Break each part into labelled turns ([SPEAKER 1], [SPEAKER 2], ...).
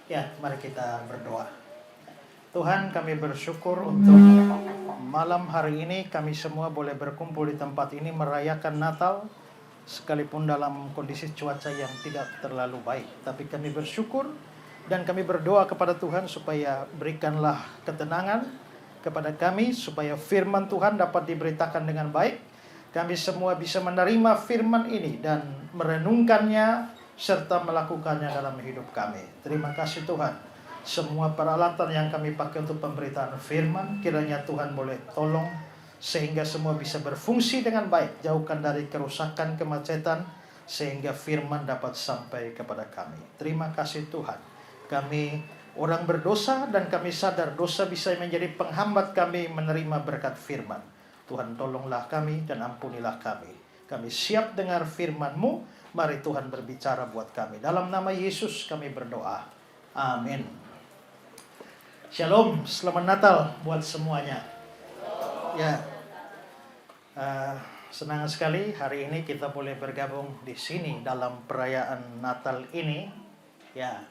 [SPEAKER 1] Ya, mari kita berdoa. Tuhan, kami bersyukur untuk malam hari ini kami semua boleh berkumpul di tempat ini merayakan Natal, sekalipun dalam kondisi cuaca yang tidak terlalu baik. Tapi kami bersyukur dan kami berdoa kepada Tuhan supaya berikanlah ketenangan kepada kami, supaya firman Tuhan dapat diberitakan dengan baik. Kami semua bisa menerima firman ini dan merenungkannya serta melakukannya dalam hidup kami. Terima kasih Tuhan. Semua peralatan yang kami pakai untuk pemberitaan firman, kiranya Tuhan boleh tolong sehingga semua bisa berfungsi dengan baik. Jauhkan dari kerusakan, kemacetan, sehingga firman dapat sampai kepada kami. Terima kasih Tuhan. Kami orang berdosa dan kami sadar dosa bisa menjadi penghambat kami menerima berkat firman. Tuhan, tolonglah kami dan ampunilah kami. Kami siap dengar firman-Mu. Mari Tuhan berbicara buat kami. Dalam nama Yesus kami berdoa. Amin. Shalom, selamat Natal buat semuanya. Ya, senang sekali hari ini kita boleh bergabung di sini dalam perayaan Natal ini. Ya,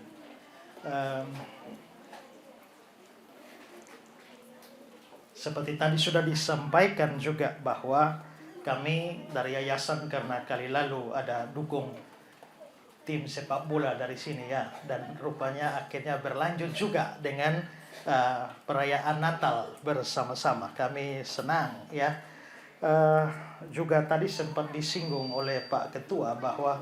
[SPEAKER 1] seperti tadi sudah disampaikan juga bahwa kami dari yayasan karena kali lalu ada dukung tim sepak bola dari sini ya, dan rupanya akhirnya berlanjut juga dengan perayaan Natal bersama-sama. Kami senang ya. Juga tadi sempat disinggung oleh Pak Ketua bahwa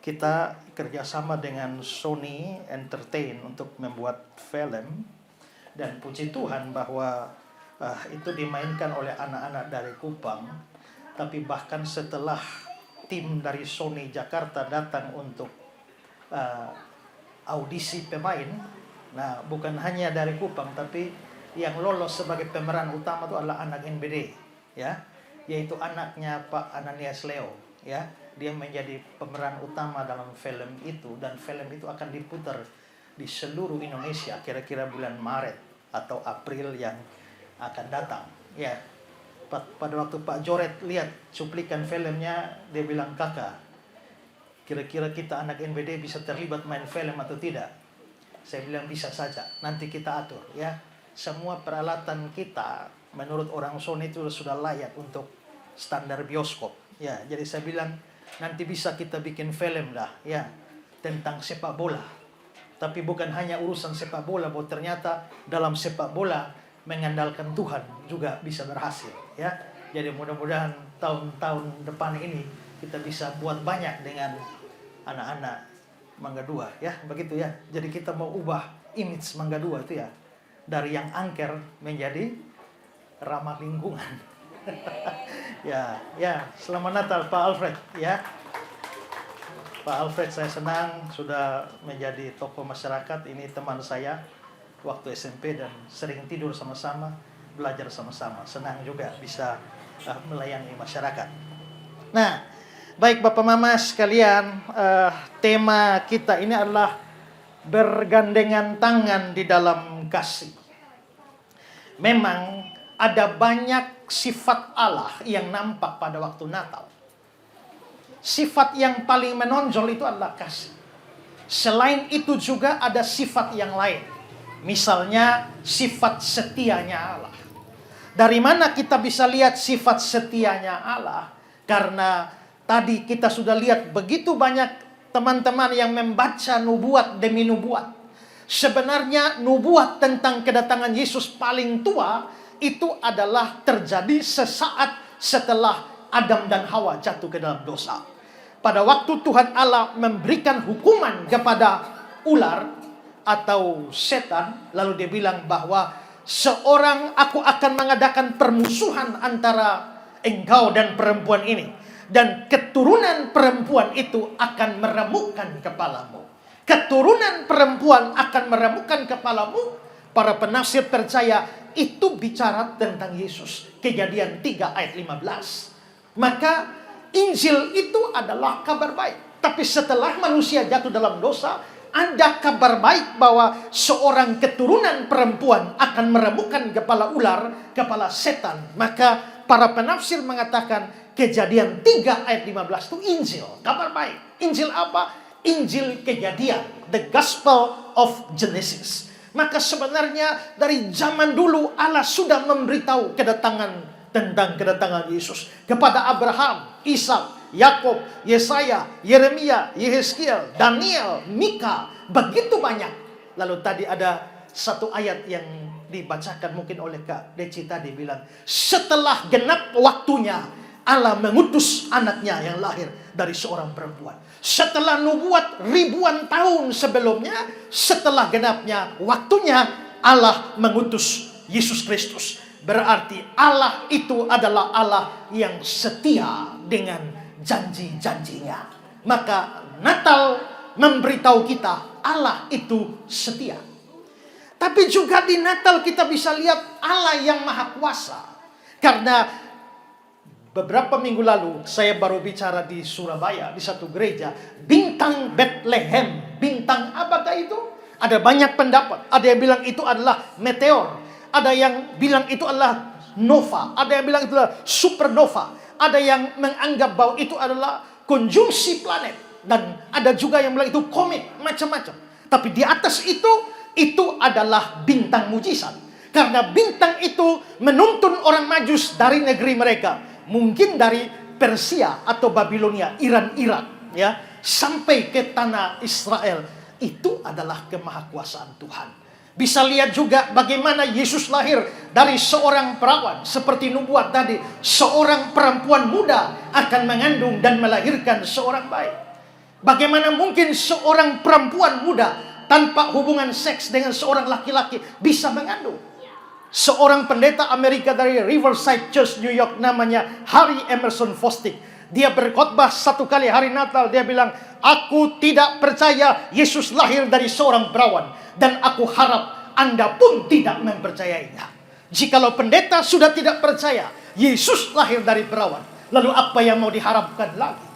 [SPEAKER 1] kita kerjasama dengan Sony Entertain untuk membuat film, dan puji Tuhan bahwa itu dimainkan oleh anak-anak dari Kupang. Tapi bahkan setelah tim dari Sony Jakarta datang untuk audisi pemain, nah bukan hanya dari Kupang, tapi yang lolos sebagai pemeran utama itu adalah anak NBD, ya, yaitu anaknya Pak Ananias Leo, ya. Dia menjadi pemeran utama dalam film itu, dan film itu akan diputar di seluruh Indonesia kira-kira bulan Maret atau April yang akan datang, ya. Pada waktu Pak Joret lihat cuplikan filmnya, dia bilang, "Kakak, kira-kira kita anak NBD bisa terlibat main film atau tidak?" Saya bilang, "Bisa saja, nanti kita atur ya. Semua peralatan kita menurut orang Sony itu sudah layak untuk standar bioskop ya. Jadi saya bilang, nanti bisa kita bikin film lah ya tentang sepak bola. Tapi bukan hanya urusan sepak bola, bahwa ternyata dalam sepak bola mengandalkan Tuhan juga bisa berhasil ya. Jadi mudah-mudahan tahun-tahun depan ini kita bisa buat banyak dengan anak-anak Mangga 2 ya, begitu ya. Jadi kita mau ubah image Mangga 2 itu ya, dari yang angker menjadi ramah lingkungan. ya, selamat Natal Pak Alfred ya. Pak Alfred, saya senang sudah menjadi tokoh masyarakat. Ini teman saya waktu SMP dan sering tidur sama-sama, belajar sama-sama. Senang juga bisa melayani masyarakat. Nah, baik Bapak Mama sekalian, tema kita ini adalah bergandengan tangan di dalam kasih. Memang ada banyak sifat Allah yang nampak pada waktu Natal. Sifat yang paling menonjol itu adalah kasih. Selain itu juga ada sifat yang lain. Misalnya sifat setianya Allah. Dari mana kita bisa lihat sifat setianya Allah? Karena tadi kita sudah lihat begitu banyak teman-teman yang membaca nubuat demi nubuat. Sebenarnya nubuat tentang kedatangan Yesus paling tua itu adalah terjadi sesaat setelah Adam dan Hawa jatuh ke dalam dosa. Pada waktu Tuhan Allah memberikan hukuman kepada ular atau setan, lalu dia bilang bahwa aku akan mengadakan permusuhan antara engkau dan perempuan ini, dan keturunan perempuan itu akan meremukkan kepalamu. Keturunan perempuan akan meremukkan kepalamu. Para penafsir percaya itu bicara tentang Yesus. Kejadian 3 ayat 15. Maka Injil itu adalah kabar baik. Tapi setelah manusia jatuh dalam dosa, ada kabar baik bahwa seorang keturunan perempuan akan meremukkan kepala ular, kepala setan. Maka para penafsir mengatakan Kejadian 3 ayat 15 itu Injil, kabar baik. Injil apa? Injil Kejadian, the Gospel of Genesis. Maka sebenarnya dari zaman dulu Allah sudah memberitahu tentang kedatangan Yesus kepada Abraham, Ishak, Yakub, Yesaya, Yeremia, Yehezkiel, Daniel, Mika, begitu banyak. Lalu tadi ada satu ayat yang dibacakan mungkin oleh Kak Deci tadi bilang, setelah genap waktunya Allah mengutus anaknya yang lahir dari seorang perempuan. Setelah nubuat ribuan tahun sebelumnya, setelah genapnya waktunya Allah mengutus Yesus Kristus. Berarti Allah itu adalah Allah yang setia dengan janji-janjinya. Maka Natal memberitahu kita Allah itu setia. Tapi juga di Natal kita bisa lihat Allah yang maha kuasa. Karena beberapa minggu lalu saya baru bicara di Surabaya, di satu gereja, bintang Bethlehem. Bintang apakah itu? Ada banyak pendapat. Ada yang bilang itu adalah meteor. Ada yang bilang itu adalah nova. Ada yang bilang itu adalah supernova. Ada yang menganggap bahwa itu adalah konjungsi planet. Dan ada juga yang bilang itu komet, macam-macam. Tapi di atas itu adalah bintang mujizat. Karena bintang itu menuntun orang Majus dari negeri mereka. Mungkin dari Persia atau Babilonia, Iran, ya, sampai ke tanah Israel. Itu adalah kemahakuasaan Tuhan. Bisa lihat juga bagaimana Yesus lahir dari seorang perawan. Seperti nubuat tadi, seorang perempuan muda akan mengandung dan melahirkan seorang bayi. Bagaimana mungkin seorang perempuan muda tanpa hubungan seks dengan seorang laki-laki bisa mengandung? Seorang pendeta Amerika dari Riverside Church, New York, namanya Harry Emerson Fosdick. Dia berkhotbah satu kali hari Natal. Dia bilang, aku tidak percaya Yesus lahir dari seorang perawan. Dan aku harap Anda pun tidak mempercayainya. Jikalau pendeta sudah tidak percaya Yesus lahir dari perawan, lalu apa yang mau diharapkan lagi?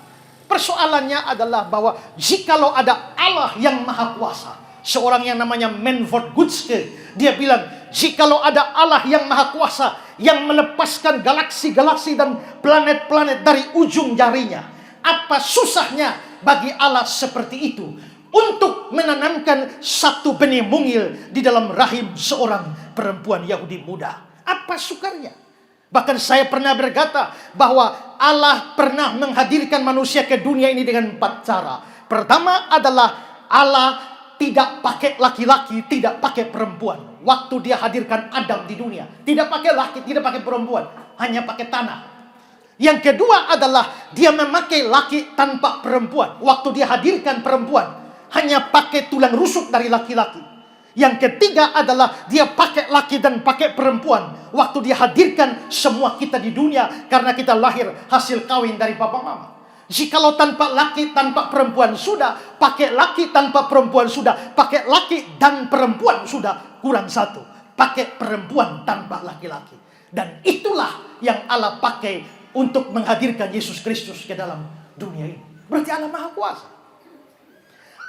[SPEAKER 1] Persoalannya adalah bahwa jikalau ada Allah yang maha kuasa, seorang yang namanya Manford Gutzke, dia bilang, jikalau ada Allah yang maha kuasa yang melepaskan galaksi-galaksi dan planet-planet dari ujung jarinya, apa susahnya bagi Allah seperti itu untuk menanamkan satu benih mungil di dalam rahim seorang perempuan Yahudi muda? Apa sukarnya? Bahkan saya pernah berkata bahwa Allah pernah menghadirkan manusia ke dunia ini dengan 4 cara. Pertama adalah Allah tidak pakai laki-laki, tidak pakai perempuan. Waktu dia hadirkan Adam di dunia, tidak pakai laki, tidak pakai perempuan, hanya pakai tanah. Yang kedua adalah dia memakai laki tanpa perempuan. Waktu dia hadirkan perempuan, hanya pakai tulang rusuk dari laki-laki. Yang ketiga adalah dia pakai laki dan pakai perempuan. Waktu dia hadirkan semua kita di dunia, karena kita lahir hasil kawin dari papa mama. Jikalau tanpa laki tanpa perempuan sudah, pakai laki tanpa perempuan sudah, pakai laki dan perempuan sudah, kurang satu, pakai perempuan tanpa laki-laki. Dan itulah yang Allah pakai untuk menghadirkan Yesus Kristus ke dalam dunia ini. Berarti Allah maha kuasa.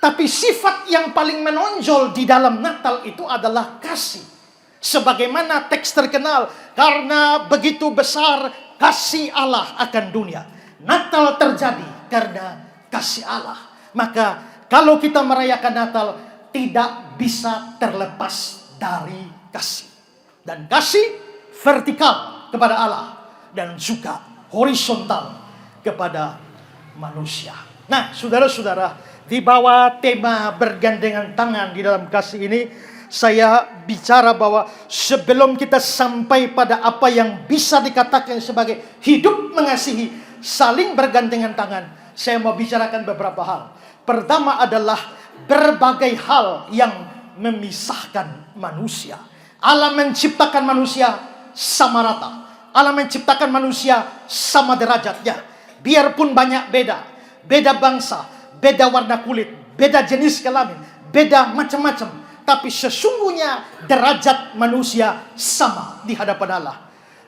[SPEAKER 1] Tapi sifat yang paling menonjol di dalam Natal itu adalah kasih. Sebagaimana teks terkenal, karena begitu besar kasih Allah akan dunia. Natal terjadi karena kasih Allah. Maka kalau kita merayakan Natal, tidak bisa terlepas dari kasih. Dan kasih vertikal kepada Allah, dan juga horizontal kepada manusia. Nah, saudara-saudara, di bawah tema bergandengan tangan di dalam kasih ini, saya bicara bahwa sebelum kita sampai pada apa yang bisa dikatakan sebagai hidup mengasihi, saling bergandengan tangan, saya mau bicarakan beberapa hal. Pertama adalah berbagai hal yang memisahkan manusia. Allah menciptakan manusia sama rata. Allah menciptakan manusia sama derajatnya. Biarpun banyak beda bangsa, beda warna kulit, beda jenis kelamin, beda macam-macam, tapi sesungguhnya derajat manusia sama di hadapan Allah.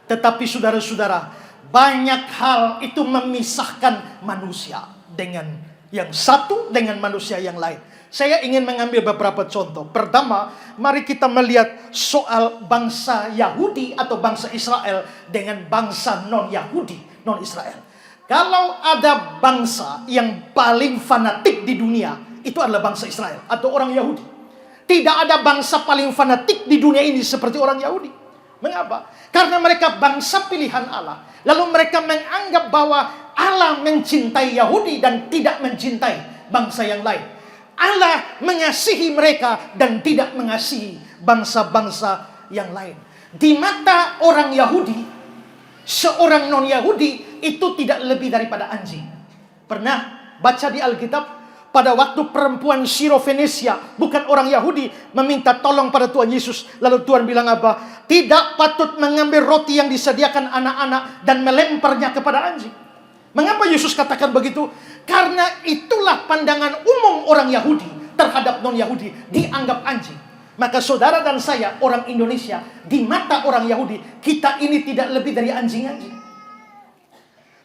[SPEAKER 1] Tetapi saudara-saudara, banyak hal itu memisahkan manusia dengan yang satu dengan manusia yang lain. Saya ingin mengambil beberapa contoh. Pertama, mari kita melihat soal bangsa Yahudi atau bangsa Israel dengan bangsa non-Yahudi, non-Israel. Kalau ada bangsa yang paling fanatik di dunia, itu adalah bangsa Israel atau orang Yahudi. Tidak ada bangsa paling fanatik di dunia ini seperti orang Yahudi. Mengapa? Karena mereka bangsa pilihan Allah. Lalu mereka menganggap bahwa Allah mencintai Yahudi dan tidak mencintai bangsa yang lain. Allah mengasihi mereka dan tidak mengasihi bangsa-bangsa yang lain. Di mata orang Yahudi, seorang non-Yahudi itu tidak lebih daripada anjing. Pernah baca di Alkitab, pada waktu perempuan Sirofenesia, bukan orang Yahudi, meminta tolong pada Tuhan Yesus. Lalu Tuhan bilang apa? Tidak patut mengambil roti yang disediakan anak-anak dan melemparnya kepada anjing. Mengapa Yesus katakan begitu? Karena itulah pandangan umum orang Yahudi terhadap non-Yahudi, dianggap anjing. Maka saudara dan saya, orang Indonesia, di mata orang Yahudi, kita ini tidak lebih dari anjing-anjing.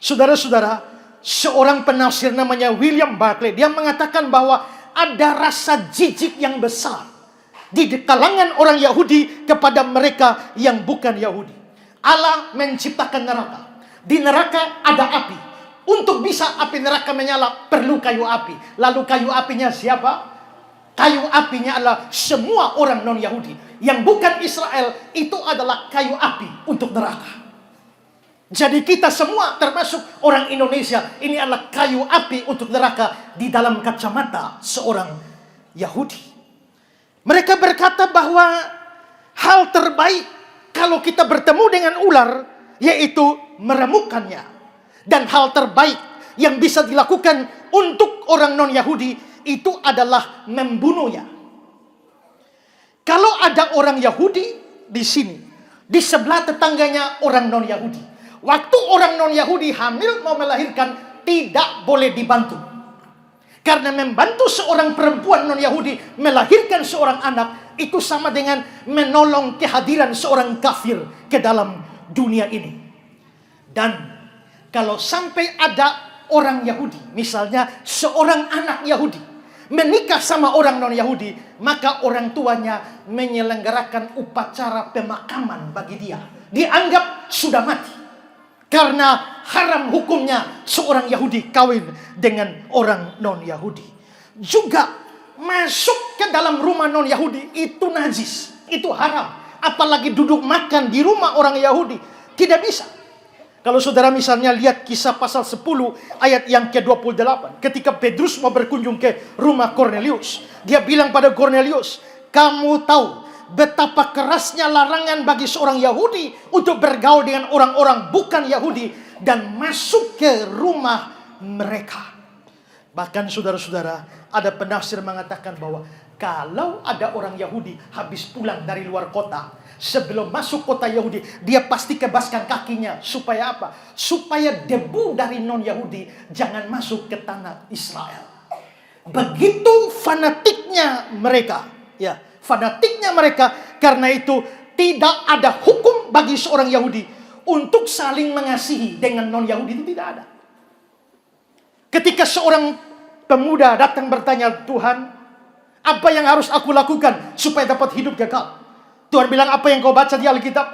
[SPEAKER 1] Saudara-saudara, seorang penafsir namanya William Barclay, dia mengatakan bahwa ada rasa jijik yang besar di kalangan orang Yahudi kepada mereka yang bukan Yahudi. Allah menciptakan neraka. Di neraka ada api. Untuk bisa api neraka menyala, perlu kayu api. Lalu kayu apinya siapa? Kayu apinya adalah semua orang non-Yahudi. Yang bukan Israel, itu adalah kayu api untuk neraka. Jadi kita semua, termasuk orang Indonesia, ini adalah kayu api untuk neraka di dalam kacamata seorang Yahudi. Mereka berkata bahwa hal terbaik kalau kita bertemu dengan ular, yaitu meremukkannya. Dan hal terbaik yang bisa dilakukan untuk orang non-Yahudi itu adalah membunuhnya. Kalau ada orang Yahudi di sini, di sebelah tetangganya orang non-Yahudi. Waktu orang non-Yahudi hamil mau melahirkan, tidak boleh dibantu. Karena membantu seorang perempuan non-Yahudi melahirkan seorang anak, itu sama dengan menolong kehadiran seorang kafir ke dalam dunia ini. Dan kalau sampai ada orang Yahudi, misalnya seorang anak Yahudi, menikah sama orang non-Yahudi, maka orang tuanya menyelenggarakan upacara pemakaman bagi dia. Dianggap sudah mati. Karena haram hukumnya seorang Yahudi kawin dengan orang non-Yahudi. Juga masuk ke dalam rumah non-Yahudi itu najis, itu haram. Apalagi duduk makan di rumah orang Yahudi, tidak bisa. Kalau saudara misalnya lihat kisah pasal 10 ayat yang ke-28. Ketika Petrus mau berkunjung ke rumah Kornelius, dia bilang pada Kornelius, kamu tahu betapa kerasnya larangan bagi seorang Yahudi untuk bergaul dengan orang-orang bukan Yahudi dan masuk ke rumah mereka. Bahkan saudara-saudara, ada penafsir mengatakan bahwa kalau ada orang Yahudi habis pulang dari luar kota, sebelum masuk kota Yahudi, dia pasti kebaskan kakinya. Supaya apa? Supaya debu dari non-Yahudi jangan masuk ke tanah Israel. Begitu fanatiknya mereka. Ya, fanatiknya mereka. Karena itu tidak ada hukum bagi seorang Yahudi untuk saling mengasihi dengan non-Yahudi, itu tidak ada. Ketika seorang pemuda datang bertanya, Tuhan, apa yang harus aku lakukan supaya dapat hidup kekal? Tuhan bilang, apa yang kau baca di Alkitab?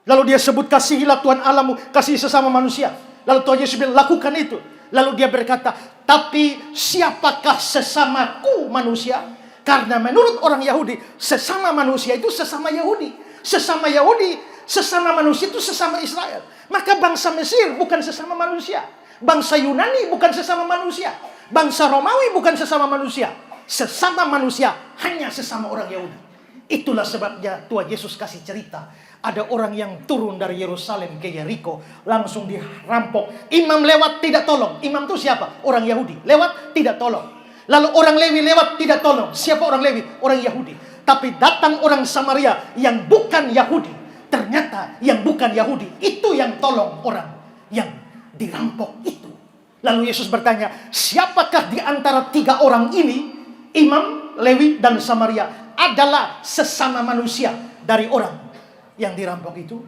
[SPEAKER 1] Lalu dia sebut, kasihilah Tuhan Allahmu, kasih sesama manusia. Lalu Tuhan Yesus bilang, lakukan itu. Lalu dia berkata, tapi siapakah sesamaku manusia? Karena menurut orang Yahudi, sesama manusia itu sesama Yahudi. Sesama Yahudi, sesama manusia itu sesama Israel. Maka bangsa Mesir bukan sesama manusia. Bangsa Yunani bukan sesama manusia. Bangsa Romawi bukan sesama manusia. Sesama manusia hanya sesama orang Yahudi. Itulah sebabnya Tuhan Yesus kasih cerita. Ada orang yang turun dari Yerusalem ke Yeriko, langsung dirampok. Imam lewat tidak tolong. Imam itu siapa? Orang Yahudi. Lewat tidak tolong. Lalu orang Lewi lewat tidak tolong. Siapa orang Lewi? Orang Yahudi. Tapi datang orang Samaria yang bukan Yahudi. Ternyata yang bukan Yahudi itu yang tolong orang yang dirampok itu. Lalu Yesus bertanya, siapakah di antara tiga orang ini, Imam, Lewi, dan Samaria, adalah sesama manusia dari orang yang dirampok itu?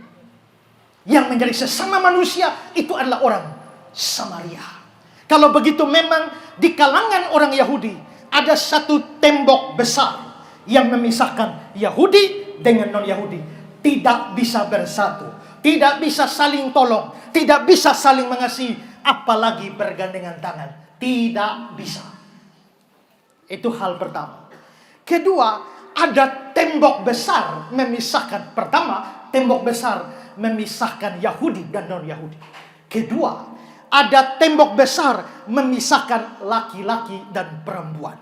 [SPEAKER 1] Yang menjadi sesama manusia itu adalah orang Samaria. Kalau begitu memang di kalangan orang Yahudi ada satu tembok besar yang memisahkan Yahudi dengan non-Yahudi. Tidak bisa bersatu, tidak bisa saling tolong, tidak bisa saling mengasihi. apalagi bergandengan tangan. Tidak bisa. Itu hal pertama. Kedua, ada tembok besar memisahkan. Pertama, tembok besar memisahkan Yahudi dan non-Yahudi. Kedua, ada tembok besar memisahkan laki-laki dan perempuan.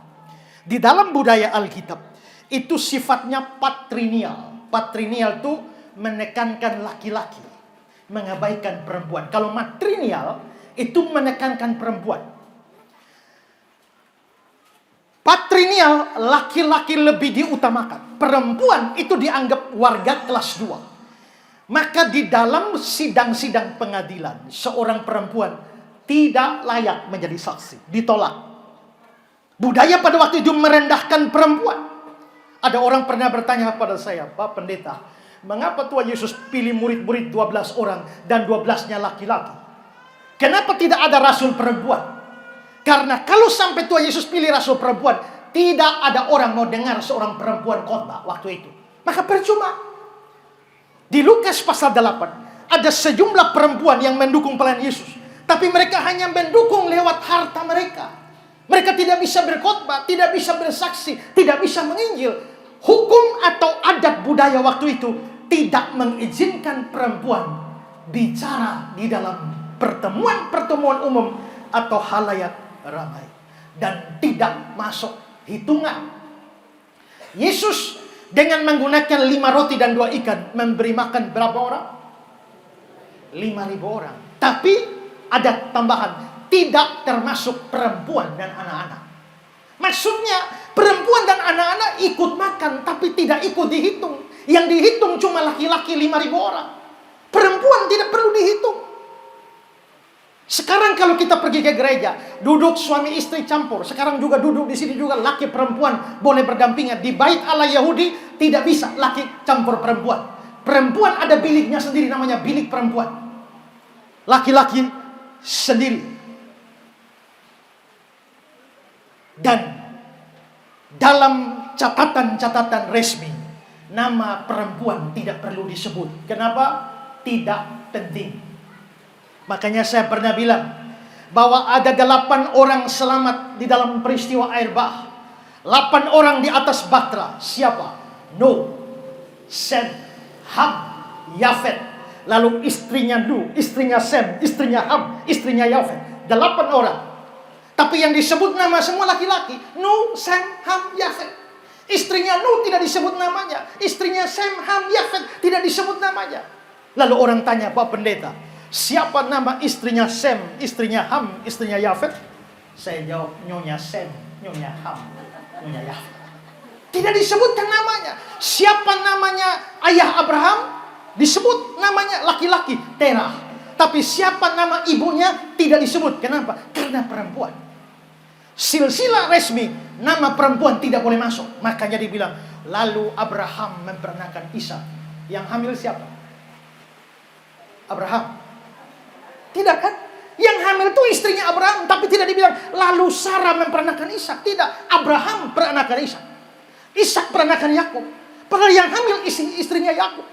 [SPEAKER 1] Di dalam budaya Alkitab, itu sifatnya patrinial. Patrinial itu menekankan laki-laki, mengabaikan perempuan. Kalau matrinial, itu menekankan perempuan. Patrinial, laki-laki lebih diutamakan. Perempuan itu dianggap warga kelas 2. Maka di dalam sidang-sidang pengadilan, seorang perempuan tidak layak menjadi saksi. Ditolak. Budaya pada waktu itu merendahkan perempuan. Ada orang pernah bertanya kepada saya, Pak Pendeta, mengapa Tuhan Yesus pilih murid-murid 12 orang dan 12-nya laki-laki? Kenapa tidak ada rasul perempuan? Karena kalau sampai Tuhan Yesus pilih rasul perempuan, tidak ada orang mau dengar seorang perempuan khotbah waktu itu. Maka percuma. Di Lukas pasal 8, ada sejumlah perempuan yang mendukung pelayan Yesus. Tapi mereka hanya mendukung lewat harta mereka. Mereka tidak bisa berkhotbah, tidak bisa bersaksi, tidak bisa menginjil. Hukum atau adat budaya waktu itu tidak mengizinkan perempuan bicara di dalam pertemuan-pertemuan umum atau halayak ramai, dan tidak masuk hitungan. Yesus dengan menggunakan 5 roti dan 2 ikan memberi makan berapa orang? 5.000 orang. Tapi ada tambahan, tidak termasuk perempuan dan anak-anak. Maksudnya perempuan dan anak-anak ikut makan, tapi tidak ikut dihitung. Yang dihitung cuma laki-laki 5.000 orang. Perempuan tidak perlu dihitung. Sekarang kalau kita pergi ke gereja, duduk suami istri campur. Sekarang juga duduk di sini juga laki perempuan boleh berdampingan. Di bait Allah Yahudi tidak bisa laki campur perempuan. Perempuan ada biliknya sendiri, namanya bilik perempuan. Laki-laki sendiri. Dan dalam catatan-catatan resmi, nama perempuan tidak perlu disebut. Kenapa? Tidak penting. Makanya saya pernah bilang bahwa ada 8 orang selamat di dalam peristiwa air bah. 8 orang di atas bahtera. Siapa? Nuh, Sem, Ham, Yafet. Lalu istrinya Nuh, istrinya Sem, istrinya Ham, istrinya Yafet. 8 orang. Tapi yang disebut nama semua laki-laki. Nuh, Sem, Ham, Yafet. Istrinya Nuh tidak disebut namanya. Istrinya Sem, Ham, Yafet tidak disebut namanya. Lalu orang tanya, Pak Pendeta, siapa nama istrinya Sem, istrinya Ham, istrinya Yafet? Saya jawab, Nyonya Sem, Nyonya Ham, Nyonya Yafet. Tidak disebutkan namanya. Siapa namanya ayah Abraham? Disebut namanya laki-laki, Terah. Tapi siapa nama ibunya tidak disebut. Kenapa? Karena perempuan. Silsilah resmi, nama perempuan tidak boleh masuk. Makanya dibilang, lalu Abraham memperanakan Ishak. Yang hamil siapa? Abraham. Tidak kan? Yang hamil itu istrinya Abraham. Tapi tidak dibilang, lalu Sarah memperanakan Ishak. Tidak, Abraham peranakan Ishak. Ishak peranakan Yakub. Padahal yang hamil istrinya Yakub.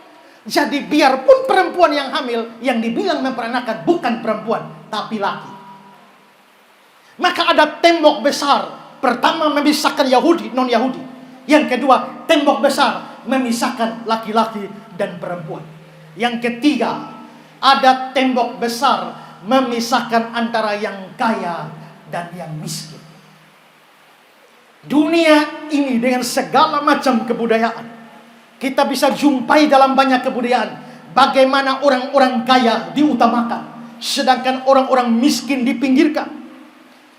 [SPEAKER 1] Jadi biarpun perempuan yang hamil, yang dibilang memperanakan bukan perempuan, tapi laki. Maka ada tembok besar. Pertama memisahkan Yahudi, non-Yahudi. Yang kedua, tembok besar memisahkan laki-laki dan perempuan. Yang ketiga, ada tembok besar memisahkan antara yang kaya dan yang miskin. Dunia ini dengan segala macam kebudayaan, kita bisa jumpai dalam banyak kebudayaan bagaimana orang-orang kaya diutamakan, sedangkan orang-orang miskin dipinggirkan.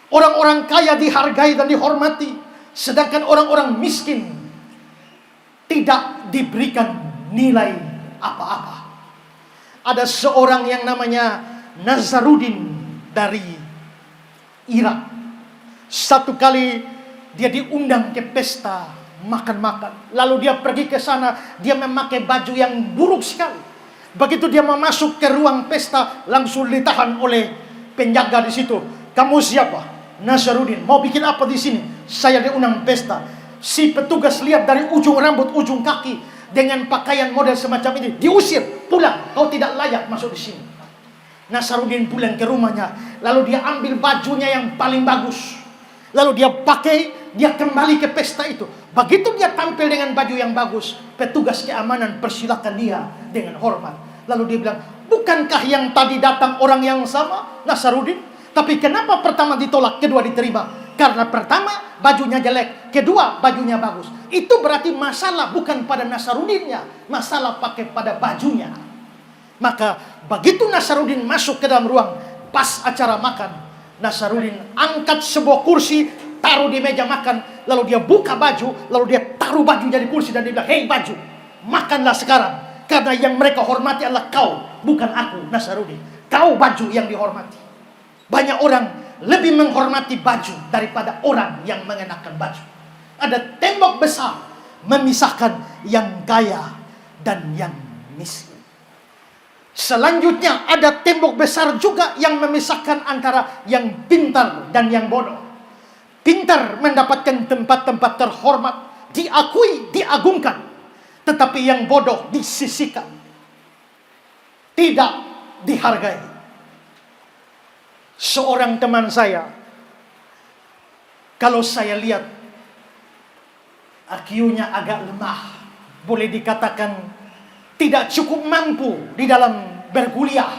[SPEAKER 1] Orang-orang kaya dihargai dan dihormati, sedangkan orang-orang miskin tidak diberikan nilai apa-apa. Ada seorang yang namanya Nazaruddin dari Irak. Satu kali dia diundang ke pesta makan-makan. Lalu dia pergi ke sana, dia memakai baju yang buruk sekali. Begitu dia masuk ke ruang pesta, langsung ditahan oleh penjaga di situ. Kamu siapa? Nazaruddin. Mau bikin apa di sini? Saya diundang pesta. Si petugas lihat dari ujung rambut, ujung kaki dengan pakaian model semacam ini, diusir, pulang. Kau tidak layak masuk di sini. Nasarudin pulang ke rumahnya, lalu dia ambil bajunya yang paling bagus, lalu dia pakai, dia kembali ke pesta itu. Begitu dia tampil dengan baju yang bagus, petugas keamanan persilakan dia dengan hormat. Lalu dia bilang, bukankah yang tadi datang orang yang sama, Nasarudin? Tapi kenapa pertama ditolak, kedua diterima? Karena pertama bajunya jelek, kedua bajunya bagus. Itu berarti masalah bukan pada Nasarudinnya, masalah pakai pada bajunya. Maka begitu Nasarudin masuk ke dalam ruang, pas acara makan, Nasarudin angkat sebuah kursi, taruh di meja makan, lalu dia buka baju, lalu dia taruh bajunya di kursi dan dia bilang, hei baju, makanlah sekarang. Karena yang mereka hormati adalah kau, bukan aku, Nasarudin. Kau baju yang dihormati. Banyak orang lebih menghormati baju daripada orang yang mengenakan baju. Ada tembok besar memisahkan yang kaya dan yang miskin. Selanjutnya ada tembok besar juga yang memisahkan antara yang pintar dan yang bodoh. Pintar mendapatkan tempat-tempat terhormat, diakui, diagungkan. Tetapi yang bodoh disisihkan, tidak dihargai. Seorang teman saya, kalau saya lihat IQ-nya agak lemah, boleh dikatakan tidak cukup mampu di dalam berkuliah,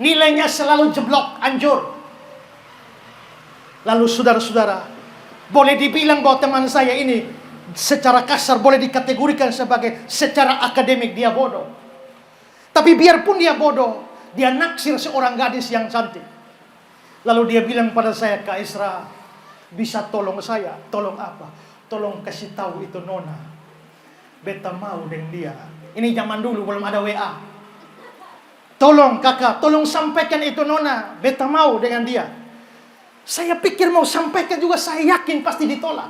[SPEAKER 1] nilainya selalu jeblok, anjur. Lalu saudara-saudara, boleh dibilang bahwa teman saya ini secara kasar boleh dikategorikan sebagai secara akademik dia bodoh. Tapi biarpun dia bodoh, dia naksir seorang gadis yang cantik. Lalu dia bilang pada saya, Kak Isra, bisa tolong saya? Tolong apa? Tolong kasih tahu itu Nona, beta mau dengan dia. Ini zaman dulu belum ada WA. Tolong kakak, tolong sampaikan itu Nona, beta mau dengan dia. Saya pikir mau sampaikan juga, saya yakin pasti ditolak.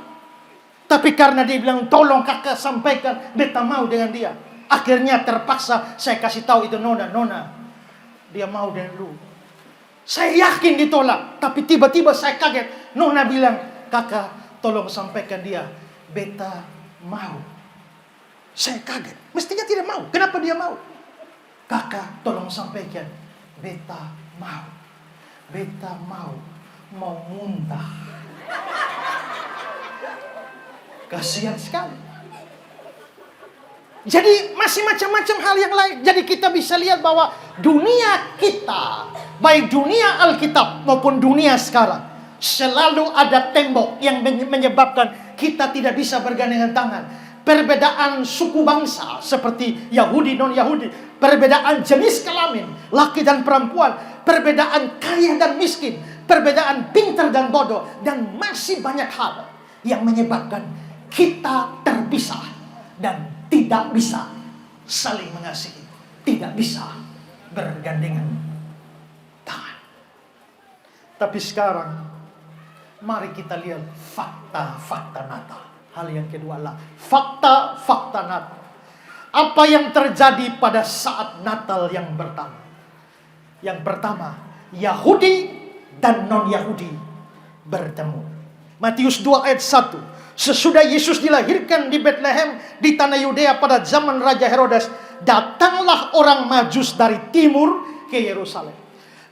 [SPEAKER 1] Tapi karena dia bilang tolong kakak sampaikan, beta mau dengan dia. Akhirnya terpaksa saya kasih tahu itu Nona, dia mau dengan lu. Saya yakin ditolak, tapi tiba-tiba saya kaget. Nona bilang, kakak tolong sampaikan dia, beta mau. Saya kaget, mestinya tidak mau. Kenapa dia mau? Kakak tolong sampaikan, beta mau. Beta mau muntah. Kasihan sekali. Jadi masih macam-macam hal yang lain. Jadi kita bisa lihat bahwa dunia kita, baik dunia Alkitab maupun dunia sekarang, selalu ada tembok yang menyebabkan kita tidak bisa bergandengan tangan. Perbedaan suku bangsa seperti Yahudi non-Yahudi, perbedaan jenis kelamin laki dan perempuan, perbedaan kaya dan miskin, perbedaan pintar dan bodoh, dan masih banyak hal yang menyebabkan kita terpisah dan tidak bisa saling mengasihi, tidak bisa bergandengan tangan. Tapi sekarang mari kita lihat fakta-fakta Natal. Hal yang kedua adalah fakta-fakta Natal. Apa yang terjadi pada saat Natal yang pertama? Yang pertama, Yahudi dan non-Yahudi bertemu. Matius 2 ayat 1. Sesudah Yesus dilahirkan di Bethlehem di tanah Yudea pada zaman Raja Herodes, datanglah orang Majus dari timur ke Yerusalem.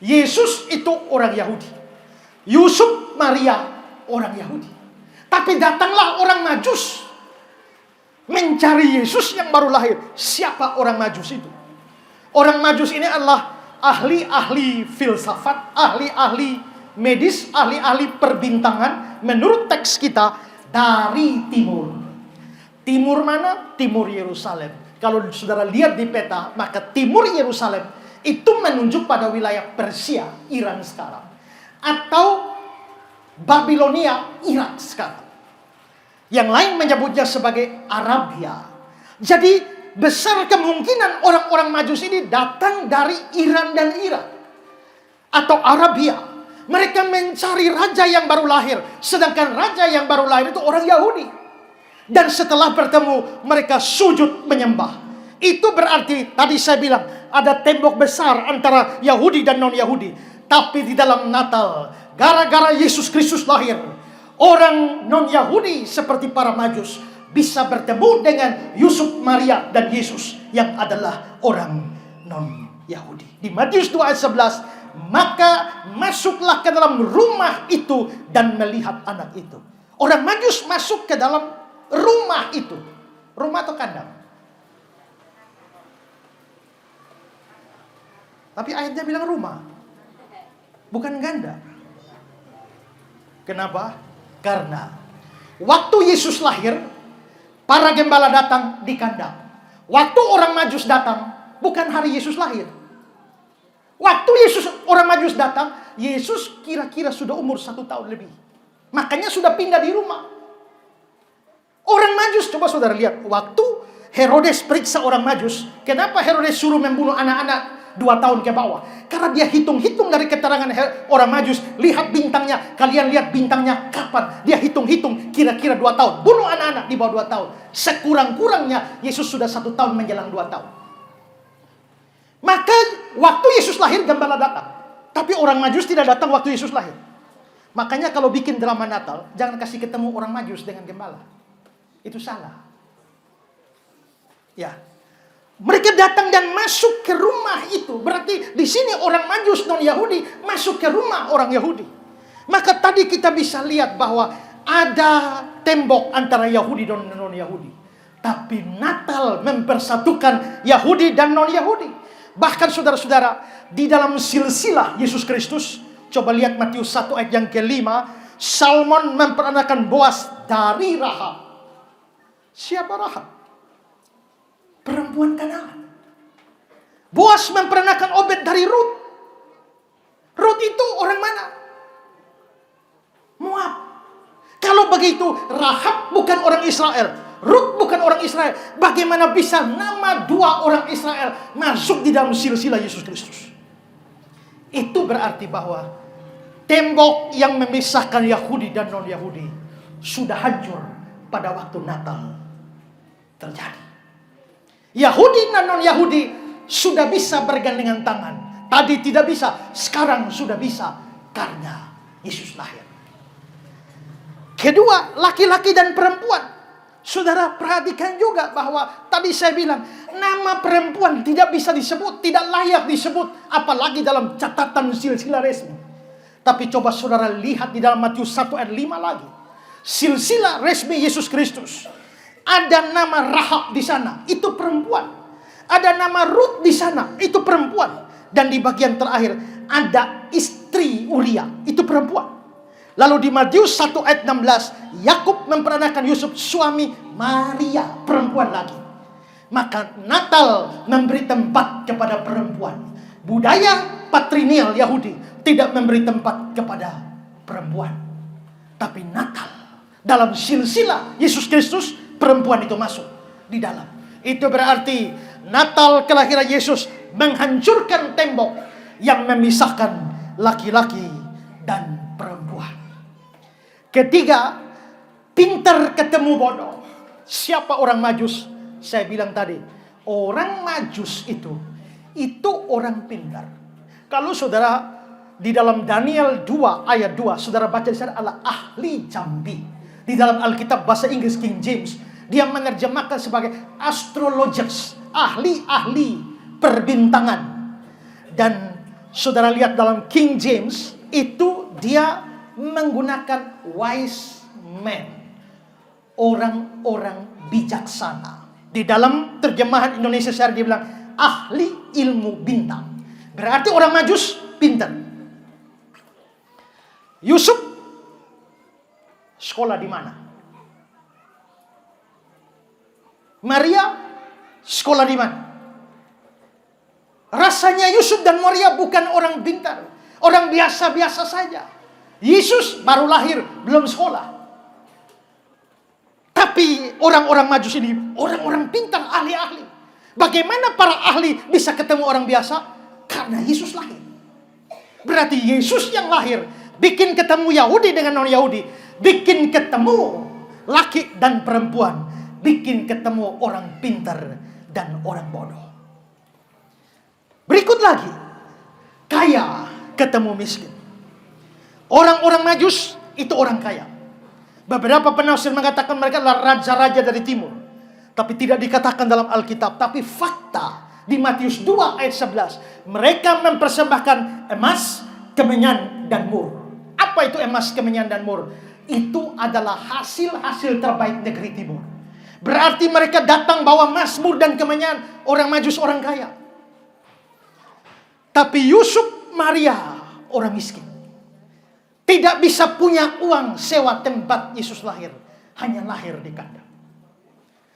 [SPEAKER 1] Yesus itu orang Yahudi. Yusuf, Maria orang Yahudi. Tapi datanglah orang Majus mencari Yesus yang baru lahir. Siapa orang Majus itu? Orang Majus ini adalah ahli-ahli filsafat, ahli-ahli medis, ahli-ahli perbintangan. Menurut teks kita, dari timur. Timur mana? Timur Yerusalem. Kalau saudara lihat di peta, maka timur Yerusalem itu menunjuk pada wilayah Persia, Iran sekarang, atau Babilonia, Irak sekarang. Yang lain menyebutnya sebagai Arabia. Jadi besar kemungkinan orang-orang Majus ini datang dari Iran dan Irak atau Arabia. Mereka mencari raja yang baru lahir, sedangkan raja yang baru lahir itu orang Yahudi. Dan setelah bertemu, mereka sujud menyembah. Itu berarti tadi saya bilang ada tembok besar antara Yahudi dan non-Yahudi. Tapi di dalam Natal, gara-gara Yesus Kristus lahir, orang non-Yahudi seperti para Majus bisa bertemu dengan Yusuf, Maria, dan Yesus yang adalah orang non-Yahudi. Di Matius 2 ayat 11 maka masuklah ke dalam rumah itu dan melihat anak itu. Orang Majus masuk ke dalam rumah itu. Rumah atau kandang? Tapi ayatnya bilang rumah, bukan ganda. Kenapa? Karena waktu Yesus lahir, para gembala datang di kandang. Waktu orang Majus datang, bukan hari Yesus lahir. Waktu orang Majus datang, Yesus kira-kira sudah umur 1 tahun lebih. Makanya sudah pindah di rumah. Orang Majus, coba saudara lihat, waktu Herodes periksa orang Majus, kenapa Herodes suruh membunuh anak-anak 2 tahun ke bawah? Karena dia hitung-hitung dari keterangan orang Majus. Lihat bintangnya, kalian lihat bintangnya kapan? Dia hitung-hitung kira-kira 2 tahun. Bunuh anak-anak di bawah 2 tahun. Sekurang-kurangnya Yesus sudah 1 tahun menjelang 2 tahun. Maka waktu Yesus lahir gembala datang. Tapi orang Majus tidak datang waktu Yesus lahir. Makanya kalau bikin drama Natal, jangan kasih ketemu orang Majus dengan gembala. Itu salah. Ya. Mereka datang dan masuk ke rumah itu. Berarti di sini orang Majus non-Yahudi masuk ke rumah orang Yahudi. Maka tadi kita bisa lihat bahwa ada tembok antara Yahudi dan non-Yahudi. Tapi Natal mempersatukan Yahudi dan non-Yahudi. Bahkan saudara-saudara, di dalam silsilah Yesus Kristus, coba lihat Matius 1 ayat yang ke-5, Salmon memperanakan Boas dari Rahab. Siapa Rahab? Perempuan Kanaan. Boas memperanakan Obed dari Rut. Rut itu orang mana? Moab. Kalau begitu, Rahab bukan orang Israel, Rut bukan orang Israel. Bagaimana bisa nama 2 orang Israel masuk di dalam silsilah Yesus Kristus? Itu berarti bahwa tembok yang memisahkan Yahudi dan non-Yahudi sudah hancur pada waktu Natal terjadi. Yahudi dan non-Yahudi sudah bisa bergandengan tangan. Tadi tidak bisa, sekarang sudah bisa karena Yesus lahir. Kedua, laki-laki dan perempuan. Saudara perhatikan juga bahwa tadi saya bilang nama perempuan tidak bisa disebut, tidak layak disebut, apalagi dalam catatan silsilah resmi. Tapi coba saudara lihat di dalam Matius 1 ayat 5 lagi. Silsilah resmi Yesus Kristus. Ada nama Rahab di sana, itu perempuan. Ada nama Rut di sana, itu perempuan. Dan di bagian terakhir ada istri Uria, itu perempuan. Lalu di Matius 1 ayat 16, Yakub memperanakan Yusuf suami Maria, perempuan lagi. Maka Natal memberi tempat kepada perempuan. Budaya patrilineal Yahudi tidak memberi tempat kepada perempuan. Tapi Natal dalam silsilah Yesus Kristus, perempuan itu masuk di dalam. Itu berarti Natal kelahiran Yesus menghancurkan tembok yang memisahkan laki-laki dan perempuan. Ketiga, pintar ketemu bodoh. Siapa orang Majus? Saya bilang tadi, orang Majus itu orang pintar. Kalau saudara di dalam Daniel 2 ayat 2, saudara baca di sana adalah ahli jambi. Di dalam Alkitab bahasa Inggris King James, dia menerjemahkan sebagai astrologers, ahli-ahli perbintangan. Dan saudara lihat dalam King James itu dia menggunakan wise men, orang-orang bijaksana. Di dalam terjemahan Indonesia saya dia bilang ahli ilmu bintang. Berarti orang Majus pintar. Yusuf sekolah di mana? Maria sekolah di mana? Rasanya Yusuf dan Maria bukan orang pintar, orang biasa-biasa saja. Yesus baru lahir, belum sekolah. Tapi orang-orang Majus ini orang-orang pintar, ahli-ahli. Bagaimana para ahli bisa ketemu orang biasa? Karena Yesus lahir. Berarti Yesus yang lahir bikin ketemu Yahudi dengan non-Yahudi, bikin ketemu laki dan perempuan, bikin ketemu orang pintar dan orang bodoh. Berikut lagi, kaya ketemu miskin. Orang-orang Majus itu orang kaya. Beberapa penafsir mengatakan mereka adalah raja-raja dari timur. Tapi tidak dikatakan dalam Alkitab. Tapi fakta Di Matius 2 ayat 11. Mereka mempersembahkan emas, kemenyan, dan mur. Apa itu emas, kemenyan, dan mur? Itu adalah hasil-hasil terbaik negeri timur. Berarti mereka datang bawa emas, mur, dan kemenyan. Orang Majus, orang kaya. Tapi Yusuf, Maria, orang miskin. Tidak bisa punya uang sewa tempat Yesus lahir. Hanya lahir di kandang.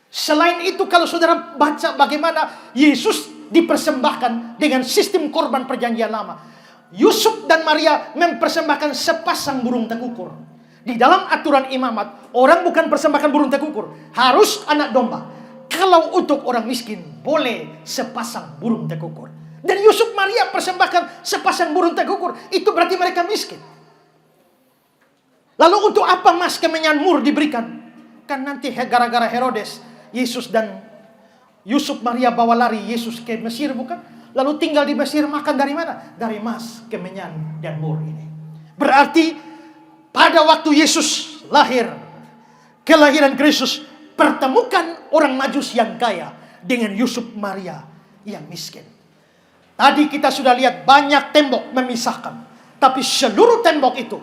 [SPEAKER 1] Selain itu, kalau saudara baca bagaimana Yesus dipersembahkan dengan sistem korban perjanjian lama. Yusuf dan Maria mempersembahkan sepasang burung tekukur. Di dalam aturan imamat, orang bukan persembahkan burung tekukur, harus anak domba. Kalau untuk orang miskin, boleh sepasang burung tekukur. Dan Yusuf Maria persembahkan sepasang burung tekukur. Itu berarti mereka miskin. Lalu untuk apa emas, kemenyan, mur diberikan? Kan nanti gara-gara Herodes, Yesus dan Yusuf Maria bawa lari Yesus ke Mesir, bukan? Lalu tinggal di Mesir, makan dari mana? Dari emas, kemenyan, dan mur ini. Berarti pada waktu Yesus lahir, kelahiran Kristus, pertemukan orang Majus yang kaya dengan Yusuf Maria yang miskin. Tadi kita sudah lihat banyak tembok memisahkan, tapi seluruh tembok itu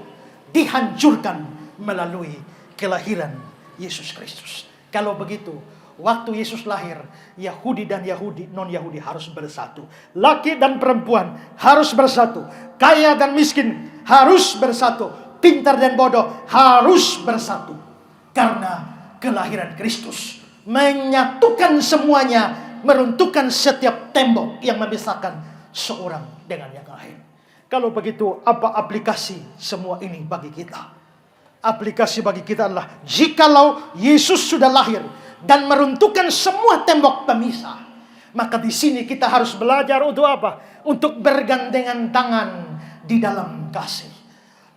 [SPEAKER 1] dihancurkan melalui kelahiran Yesus Kristus. Kalau begitu, waktu Yesus lahir, Yahudi dan non-Yahudi harus bersatu. Laki dan perempuan harus bersatu. Kaya dan miskin harus bersatu. Pintar dan bodoh harus bersatu. Karena kelahiran Kristus menyatukan semuanya, meruntuhkan setiap tembok yang memisahkan seorang dengan yang lain. Kalau begitu, apa aplikasi semua ini bagi kita? Aplikasi bagi kita adalah, jikalau Yesus sudah lahir dan meruntuhkan semua tembok pemisah, maka di sini kita harus belajar untuk apa? Untuk bergandengan tangan di dalam kasih.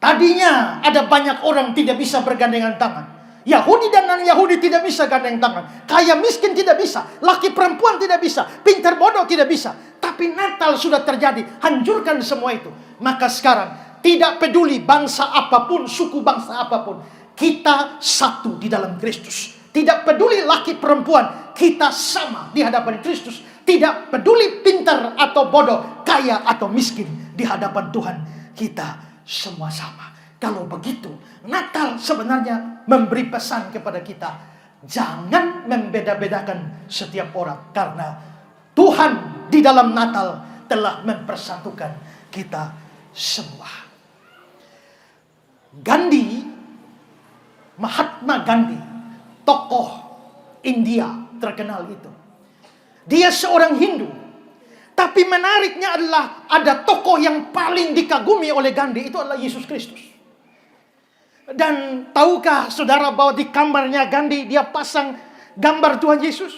[SPEAKER 1] Tadinya ada banyak orang tidak bisa bergandengan tangan. Yahudi dan non-Yahudi tidak bisa gandeng tangan. Kaya miskin tidak bisa. Laki perempuan tidak bisa. Pintar bodoh tidak bisa. Tapi Natal sudah terjadi. Hancurkan semua itu. Maka sekarang, tidak peduli bangsa apapun, suku bangsa apapun, kita satu di dalam Kristus. Tidak peduli laki perempuan, kita sama di hadapan Kristus. Tidak peduli pintar atau bodoh, kaya atau miskin, di hadapan Tuhan kita semua sama. Kalau begitu, Natal sebenarnya memberi pesan kepada kita, jangan membeda-bedakan setiap orang, karena Tuhan di dalam Natal telah mempersatukan kita semua. Gandhi, Mahatma Gandhi, tokoh India terkenal itu, dia seorang Hindu. Tapi menariknya adalah ada tokoh yang paling dikagumi oleh Gandhi, itu adalah Yesus Kristus. Dan tahukah saudara bahwa di kamarnya Gandhi dia pasang gambar Tuhan Yesus?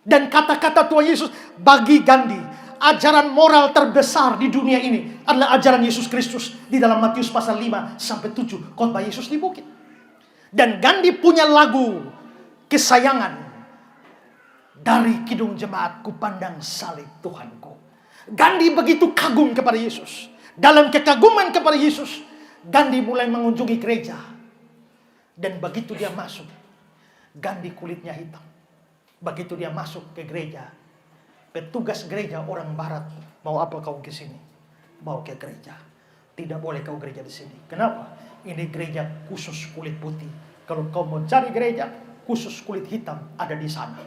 [SPEAKER 1] Dan kata-kata Tuhan Yesus bagi Gandhi, ajaran moral terbesar di dunia ini adalah ajaran Yesus Kristus. Di dalam Matius pasal 5-7, khotbah Yesus di bukit. Dan Gandhi punya lagu kesayangan, dari kidung jemaat ku pandang salib Tuhanku. Gandhi begitu kagum kepada Yesus. Dalam kekaguman kepada Yesus, Gandhi mulai mengunjungi gereja. Dan begitu dia masuk, Gandhi kulitnya hitam. Begitu dia masuk ke gereja, petugas gereja orang barat, mau apa kau ke sini? Mau ke gereja. Tidak boleh kau gereja di sini. Kenapa? Ini gereja khusus kulit putih. Kalau kau mau cari gereja khusus kulit hitam, ada di sana.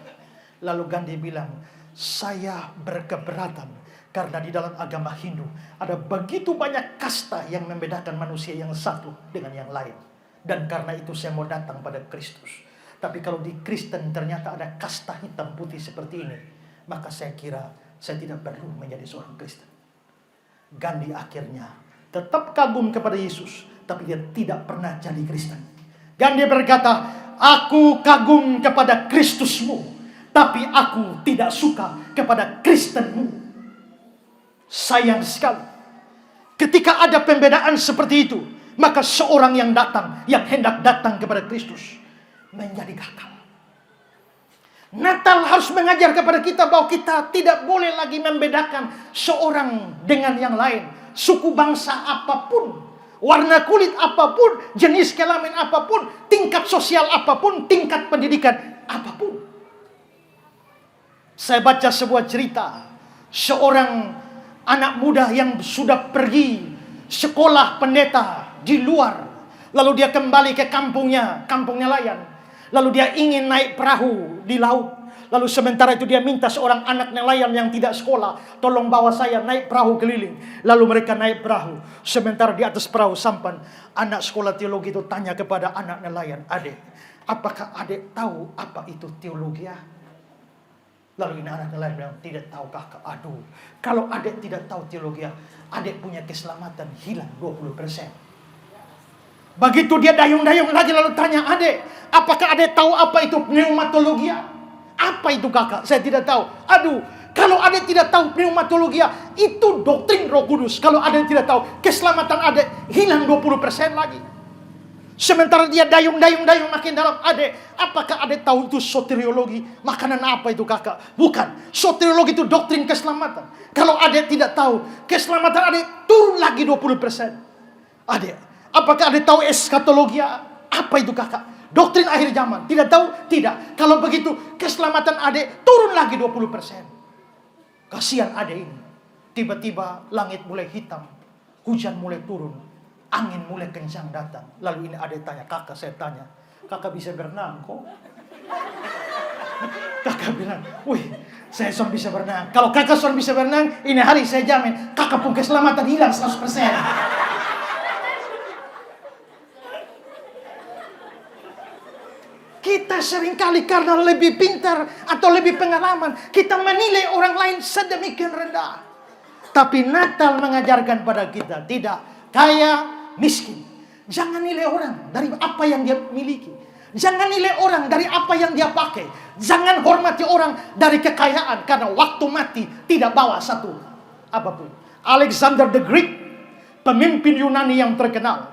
[SPEAKER 1] Lalu Gandhi bilang, saya berkeberatan karena di dalam agama Hindu ada begitu banyak kasta yang membedakan manusia yang satu dengan yang lain. Dan karena itu saya mau datang pada Kristus. Tapi kalau di Kristen ternyata ada kasta hitam putih seperti ini, maka saya kira saya tidak perlu menjadi seorang Kristen. Gandhi akhirnya tetap kagum kepada Yesus, tapi dia tidak pernah jadi Kristen. Gandhi berkata, aku kagum kepada Kristusmu, tapi aku tidak suka kepada Kristenmu. Sayang sekali, ketika ada pembedaan seperti itu, maka seorang yang hendak datang kepada Kristus menjadi gagal. Natal harus mengajar kepada kita bahwa kita tidak boleh lagi membedakan seorang dengan yang lain. Suku bangsa apapun, warna kulit apapun, jenis kelamin apapun, tingkat sosial apapun, tingkat pendidikan apapun. Saya baca sebuah cerita seorang anak muda yang sudah pergi sekolah pendeta di luar. Lalu dia kembali ke kampung nelayan. Lalu dia ingin naik perahu di laut. Lalu sementara itu dia minta seorang anak nelayan yang tidak sekolah, tolong bawa saya naik perahu keliling. Lalu mereka naik perahu. Sementara di atas perahu sampan, anak sekolah teologi itu tanya kepada anak nelayan, "Adik, apakah adik tahu apa itu teologi?" Lalu ini anak nelayan bilang, "Tidak tahu kakak." Aduh, kalau adik tidak tahu teologi, adik punya keselamatan hilang 20%. Begitu dia dayung-dayung lagi lalu tanya, "Adik, apakah adik tahu apa itu pneumatologi?" "Apa itu kakak? Saya tidak tahu." Aduh, kalau adik tidak tahu pneumatologi, itu doktrin Roh Kudus. Kalau adik tidak tahu, keselamatan adik hilang 20% lagi. Sementara dia dayung makin dalam. "Adik, apakah adik tahu itu soteriologi?" "Makanan apa itu kakak?" "Bukan, soteriologi itu doktrin keselamatan. Kalau adik tidak tahu, keselamatan adik turun lagi 20%. "Adik, apakah adik tahu eskatologi?" "Apa itu kakak?" "Doktrin akhir zaman." "Tidak tahu?" "Tidak." "Kalau begitu, keselamatan adik turun lagi 20%. Kasihan adik ini. Tiba-tiba langit mulai hitam, hujan mulai turun, angin mulai kencang datang. Lalu ini adik tanya, "Kakak," saya tanya, "kakak bisa berenang kok?" Kakak bilang, "Wih, saya sudah bisa berenang." Kalau kakak sudah bisa berenang, ini hari saya jamin kakak pun keselamatan hilang 100%. Kita seringkali karena lebih pintar atau lebih pengalaman, kita menilai orang lain sedemikian rendah. Tapi Natal mengajarkan pada kita, tidak, kaya, miskin. Jangan nilai orang dari apa yang dia miliki. Jangan nilai orang dari apa yang dia pakai. Jangan hormati orang dari kekayaan, karena waktu mati tidak bawa satu apapun. Alexander the Great, pemimpin Yunani yang terkenal,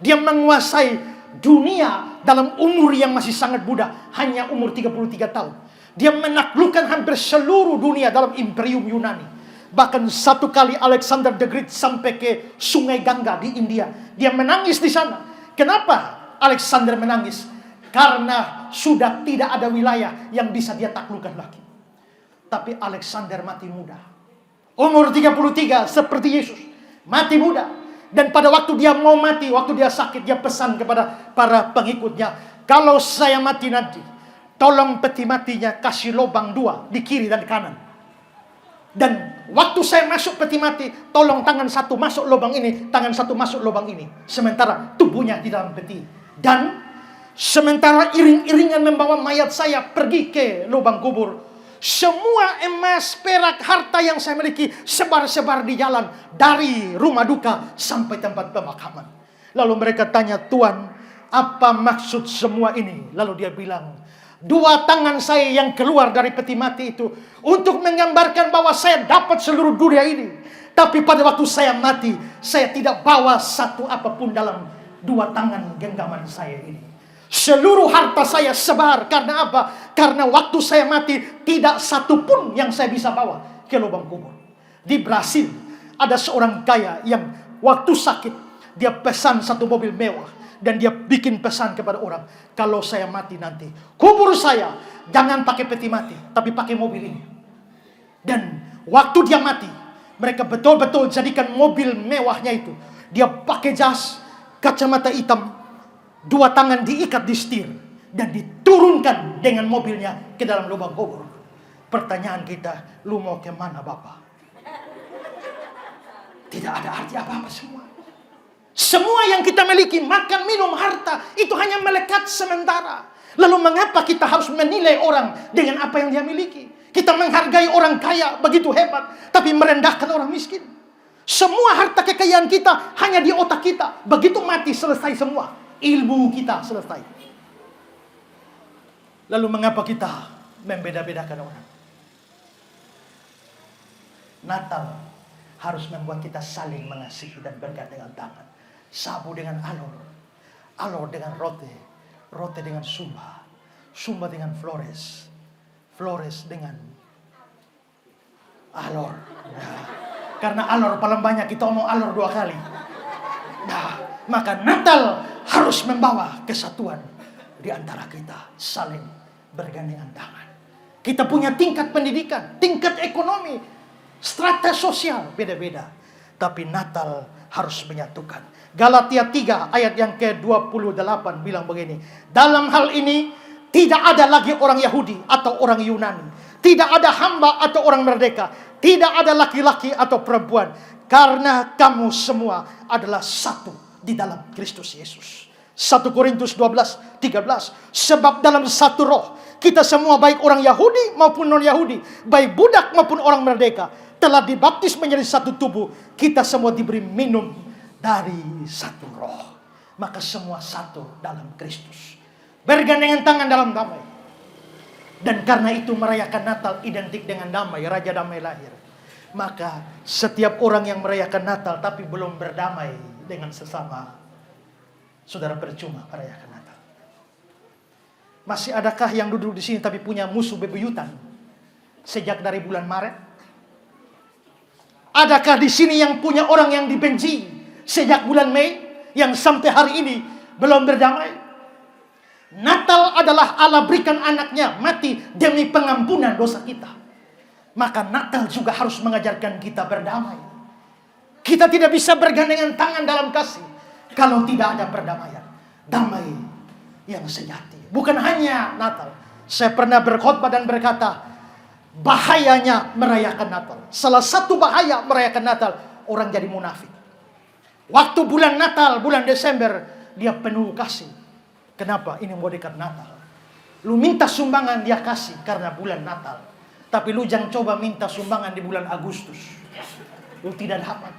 [SPEAKER 1] dia menguasai dunia dalam umur yang masih sangat muda, hanya umur 33 tahun. Dia menaklukkan hampir seluruh dunia dalam imperium Yunani. Bahkan satu kali Alexander the Great sampai ke Sungai Gangga di India. Dia menangis di sana. Kenapa Alexander menangis? Karena sudah tidak ada wilayah yang bisa dia taklukkan lagi. Tapi Alexander mati muda. Umur 33 seperti Yesus. Mati muda. Dan pada waktu dia mau mati, waktu dia sakit, dia pesan kepada para pengikutnya, "Kalau saya mati nanti, tolong peti matinya kasih lubang 2 di kiri dan kanan. Dan waktu saya masuk peti mati, tolong tangan satu masuk lubang ini, tangan satu masuk lubang ini. Sementara tubuhnya di dalam peti. Dan sementara iring-iringan membawa mayat saya pergi ke lubang kubur, semua emas, perak, harta yang saya miliki sebar-sebar di jalan dari rumah duka sampai tempat pemakaman." Lalu mereka tanya, "Tuan, apa maksud semua ini?" Lalu dia bilang, 2 tangan saya yang keluar dari peti mati itu untuk menggambarkan bahwa saya dapat seluruh dunia ini. Tapi pada waktu saya mati, saya tidak bawa satu apapun dalam 2 tangan genggaman saya ini. Seluruh harta saya sebar. Karena apa? Karena waktu saya mati, tidak satu pun yang saya bisa bawa ke lubang kubur." Di Brasil, ada seorang kaya yang waktu sakit, dia pesan satu mobil mewah. Dan dia bikin pesan kepada orang, "Kalau saya mati nanti, kubur saya jangan pakai peti mati, tapi pakai mobil ini." Dan waktu dia mati, mereka betul-betul jadikan mobil mewahnya itu. Dia pakai jas, kacamata hitam, 2 tangan diikat di setir, dan diturunkan dengan mobilnya ke dalam lubang kubur. Pertanyaan kita, lu mau kemana Bapak? Tidak ada arti apa-apa semua. Semua yang kita miliki, makan, minum, harta, itu hanya melekat sementara. Lalu mengapa kita harus menilai orang dengan apa yang dia miliki? Kita menghargai orang kaya begitu hebat, tapi merendahkan orang miskin. Semua harta kekayaan kita hanya di otak kita. Begitu mati, selesai semua. Ilmu kita selesai. Lalu mengapa kita membeda-bedakan orang? Natal harus membuat kita saling mengasihi dan bergandengan tangan. Sabu dengan alor, alor dengan rote, rote dengan sumba, sumba dengan flores, flores dengan alor. Nah, karena alor paling banyak, kita omong alor 2 kali. Nah, maka Natal harus membawa kesatuan di antara kita, saling bergandengan tangan. Kita punya tingkat pendidikan, tingkat ekonomi, strata sosial beda-beda. Tapi Natal harus menyatukan. Galatia 3 ayat yang ke-28 bilang begini. Dalam hal ini tidak ada lagi orang Yahudi atau orang Yunani. Tidak ada hamba atau orang merdeka. Tidak ada laki-laki atau perempuan. Karena kamu semua adalah satu di dalam Kristus Yesus. 1 Korintus 12:13. Sebab dalam satu roh kita semua, baik orang Yahudi maupun non-Yahudi, baik budak maupun orang merdeka, telah dibaptis menjadi satu tubuh. Kita semua diberi minum dari satu roh. Maka semua satu dalam Kristus. Bergandengan tangan dalam damai. Dan karena itu merayakan Natal identik dengan damai. Raja damai lahir. Maka setiap orang yang merayakan Natal tapi belum berdamai dengan sesama, saudara, percuma merayakan Natal. Masih adakah yang duduk di sini tapi punya musuh bebuyutan sejak dari bulan Maret? Adakah di sini yang punya orang yang dibenci sejak bulan Mei yang sampai hari ini belum berdamai? Natal adalah Allah berikan anaknya mati demi pengampunan dosa kita. Maka Natal juga harus mengajarkan kita berdamai. Kita tidak bisa bergandengan tangan dalam kasih kalau tidak ada perdamaian. Damai yang sejati. Bukan hanya Natal. Saya pernah berkhotbah dan berkata, bahayanya merayakan Natal. Salah satu bahaya merayakan Natal, orang jadi munafik. Waktu bulan Natal, bulan Desember, dia penuh kasih. Kenapa? Ini mau dekat Natal. Lu minta sumbangan, dia kasih karena bulan Natal. Tapi lu jangan coba minta sumbangan di bulan Agustus. Lu tidak dapat.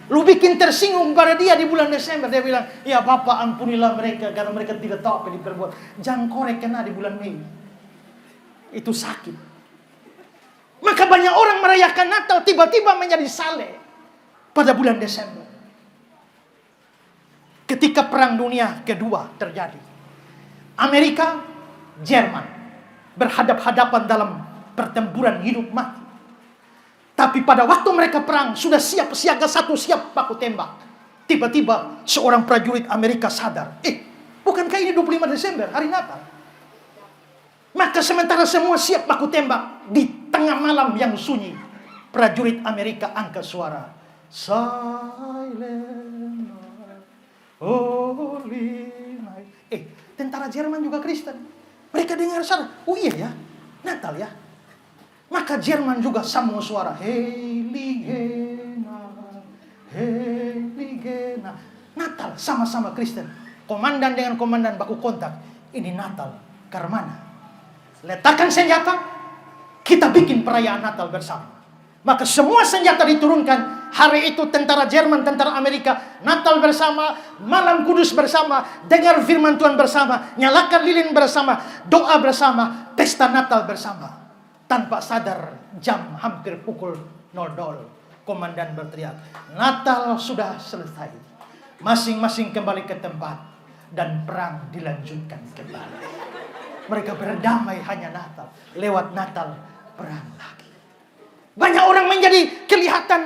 [SPEAKER 1] Lu bikin tersinggung pada dia di bulan Desember. Dia bilang, ya Bapak ampunilah mereka karena mereka tidak tahu apa yang diperbuat. Jangan korek kena di bulan Mei. Itu sakit. Maka banyak orang merayakan Natal tiba-tiba menjadi saleh pada bulan Desember. Ketika Perang Dunia Kedua terjadi, Amerika, Jerman berhadap-hadapan dalam pertempuran hidup mati. Tapi pada waktu mereka perang, sudah siap siaga satu, siap baku tembak. Tiba-tiba seorang prajurit Amerika sadar, bukankah ini 25 Desember, hari Natal? Maka sementara semua siap baku tembak, di tengah malam yang sunyi, prajurit Amerika angkat suara, Silent Night, Holy Night. Tentara Jerman juga Kristen. Mereka dengar suara, oh iya ya, Natal ya. Maka Jerman juga sambung suara, Heiligena, Heiligena. Natal, sama-sama Kristen. Komandan dengan komandan baku kontak. Ini Natal, karena mana? Letakkan senjata, kita bikin perayaan Natal bersama. Maka semua senjata diturunkan. Hari itu tentara Jerman, tentara Amerika, Natal bersama, malam kudus bersama, dengar firman Tuhan bersama, nyalakan lilin bersama, doa bersama, pesta Natal bersama. Tanpa sadar jam hampir pukul 00. Komandan berteriak, Natal sudah selesai. Masing-masing kembali ke tempat. Dan perang dilanjutkan kembali. Mereka berdamai hanya Natal. Lewat Natal, perang lagi. Banyak orang menjadi kelihatan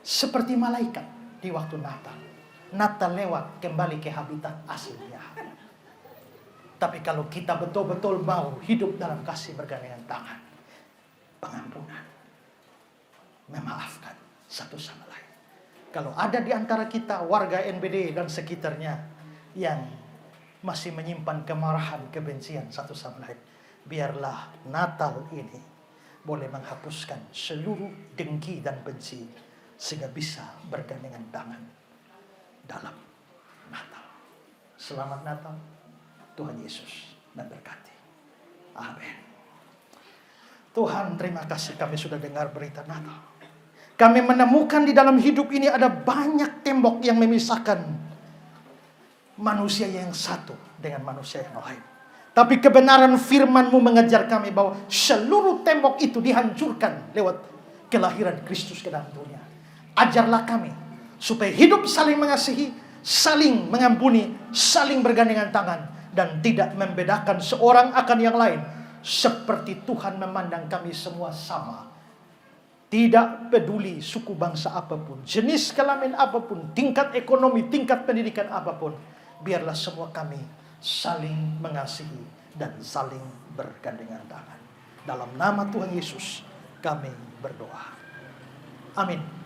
[SPEAKER 1] seperti malaikat di waktu Natal. Natal lewat, kembali ke habitat aslinya. Tapi kalau kita betul-betul mau hidup dalam kasih bergandengan tangan, pengampunan, memaafkan satu sama lain. Kalau ada di antara kita warga NBD dan sekitarnya yang masih menyimpan kemarahan, kebencian satu sama lain, biarlah Natal ini boleh menghapuskan seluruh dengki dan benci sehingga bisa bergandengan tangan dalam Natal. Selamat Natal. Tuhan Yesus memberkati. Amin. Tuhan, terima kasih kami sudah dengar berita Natal. Kami menemukan di dalam hidup ini ada banyak tembok yang memisahkan manusia yang satu dengan manusia yang lain. Tapi kebenaran firman-Mu mengajar kami bahwa seluruh tembok itu dihancurkan lewat kelahiran Kristus ke dalam dunia. Ajarlah kami supaya hidup saling mengasihi, saling mengampuni, saling bergandengan tangan, dan tidak membedakan seorang akan yang lain. Seperti Tuhan memandang kami semua sama. Tidak peduli suku bangsa apapun, jenis kelamin apapun, tingkat ekonomi, tingkat pendidikan apapun. Biarlah semua kami saling mengasihi, dan saling bergandengan tangan. Dalam nama Tuhan Yesus kami berdoa. Amin.